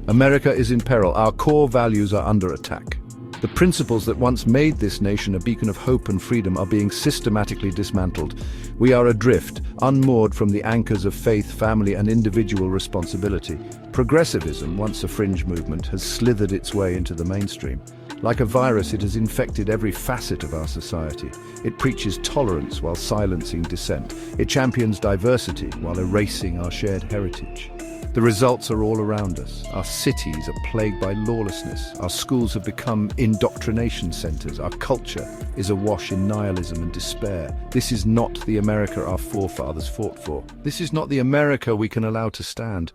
America is in peril. Our core values are under attack. The principles that once made this nation a beacon of hope and freedom are being systematically dismantled. We are adrift, unmoored from the anchors of faith, family, and individual responsibility. Progressivism, once a fringe movement, has slithered its way into the mainstream. Like a virus, it has infected every facet of our society. It preaches tolerance while silencing dissent. It champions diversity while erasing our shared heritage. The results are all around us. Our cities are plagued by lawlessness. Our schools have become indoctrination centers. Our culture is awash in nihilism and despair. This is not the America our forefathers fought for. This is not the America we can allow to stand.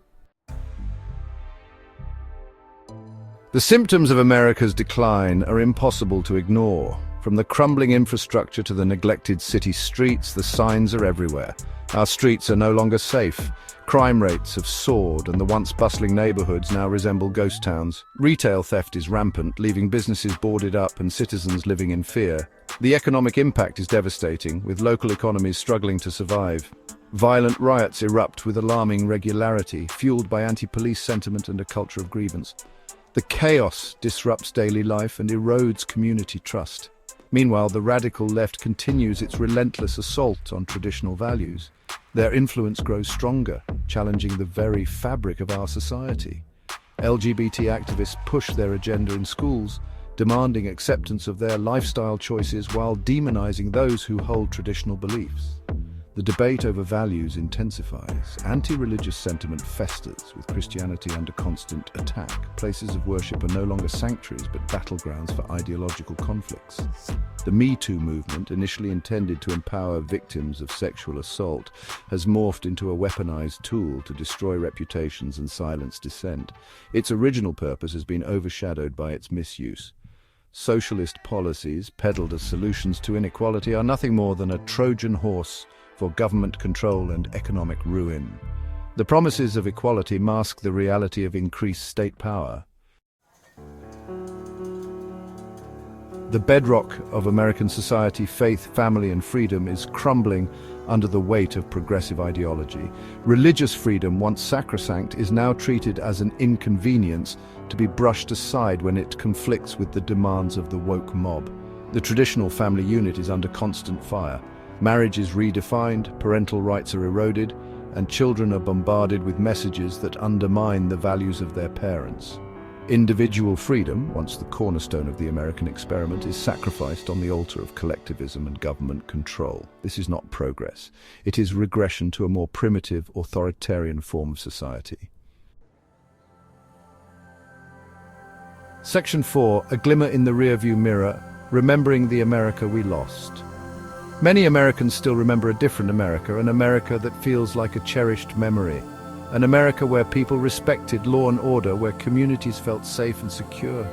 The symptoms of America's decline are impossible to ignore. From the crumbling infrastructure to the neglected city streets, the signs are everywhere. Our streets are no longer safe. Crime rates have soared, and the once bustling neighborhoods now resemble ghost towns. Retail theft is rampant, leaving businesses boarded up and citizens living in fear. The economic impact is devastating, with local economies struggling to survive. Violent riots erupt with alarming regularity, fueled by anti-police sentiment and a culture of grievance. The chaos disrupts daily life and erodes community trust. Meanwhile, the radical left continues its relentless assault on traditional values. Their influence grows stronger, challenging the very fabric of our society. LGBT activists push their agenda in schools, demanding acceptance of their lifestyle choices while demonizing those who hold traditional beliefs. The debate over values intensifies. Anti-religious sentiment festers, with Christianity under constant attack. Places of worship are no longer sanctuaries but battlegrounds for ideological conflicts. The Me Too movement, initially intended to empower victims of sexual assault, has morphed into a weaponized tool to destroy reputations and silence dissent. Its original purpose has been overshadowed by its misuse. Socialist policies, peddled as solutions to inequality, are nothing more than a Trojan horse for government control and economic ruin. The promises of equality mask the reality of increased state power. The bedrock of American society, faith, family, and freedom, is crumbling under the weight of progressive ideology. Religious freedom, once sacrosanct, is now treated as an inconvenience to be brushed aside when it conflicts with the demands of the woke mob. The traditional family unit is under constant fire. Marriage is redefined, parental rights are eroded, and children are bombarded with messages that undermine the values of their parents. Individual freedom, once the cornerstone of the American experiment, is sacrificed on the altar of collectivism and government control. This is not progress. It is regression to a more primitive, authoritarian form of society. Section 4, A Glimmer in the Rearview Mirror, Remembering the America We Lost. Many Americans still remember a different America, an America that feels like a cherished memory. An America where people respected law and order, where communities felt safe and secure.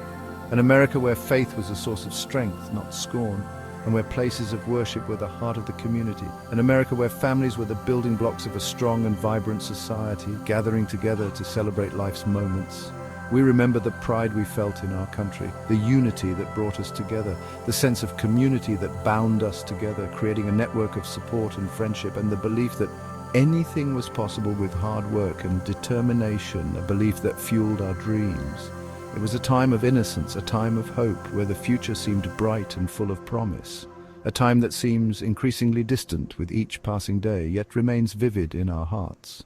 An America where faith was a source of strength, not scorn, and where places of worship were the heart of the community. An America where families were the building blocks of a strong and vibrant society, gathering together to celebrate life's moments. We remember the pride we felt in our country, the unity that brought us together, the sense of community that bound us together, creating a network of support and friendship, and the belief that anything was possible with hard work and determination, a belief that fueled our dreams. It was a time of innocence, a time of hope, where the future seemed bright and full of promise. A time that seems increasingly distant with each passing day, yet remains vivid in our hearts.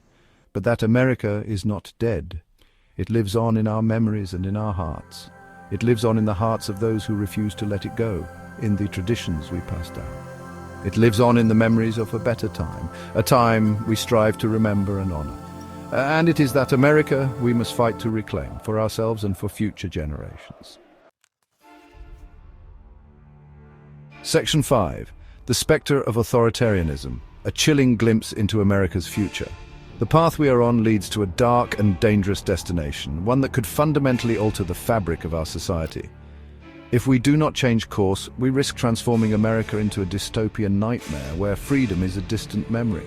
But that America is not dead. It lives on in our memories and in our hearts. It lives on in the hearts of those who refuse to let it go, in the traditions we pass down. It lives on in the memories of a better time, a time we strive to remember and honor. And it is that America we must fight to reclaim, for ourselves and for future generations. Section 5. The Spectre of Authoritarianism, a chilling glimpse into America's future. The path we are on leads to a dark and dangerous destination, one that could fundamentally alter the fabric of our society. If we do not change course, we risk transforming America into a dystopian nightmare where freedom is a distant memory.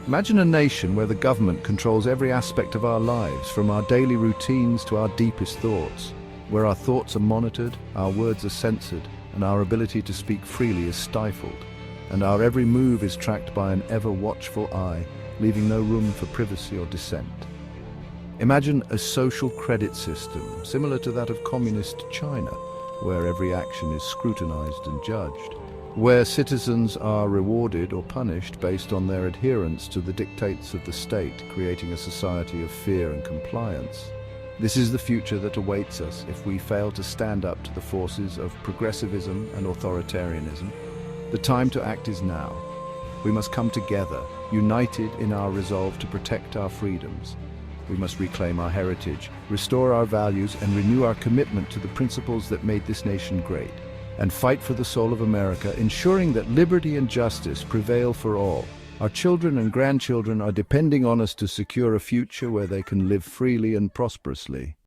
Imagine a nation where the government controls every aspect of our lives, from our daily routines to our deepest thoughts, where our thoughts are monitored, our words are censored, and our ability to speak freely is stifled, and our every move is tracked by an ever-watchful eye, leaving no room for privacy or dissent. Imagine a social credit system similar to that of communist China, where every action is scrutinized and judged, where citizens are rewarded or punished based on their adherence to the dictates of the state, creating a society of fear and compliance. This is the future that awaits us if we fail to stand up to the forces of progressivism and authoritarianism. The time to act is now. We must come together, united in our resolve to protect our freedoms. We must reclaim our heritage, restore our values, and renew our commitment to the principles that made this nation great, and fight for the soul of America, ensuring that liberty and justice prevail for all. Our children and grandchildren are depending on us to secure a future where they can live freely and prosperously.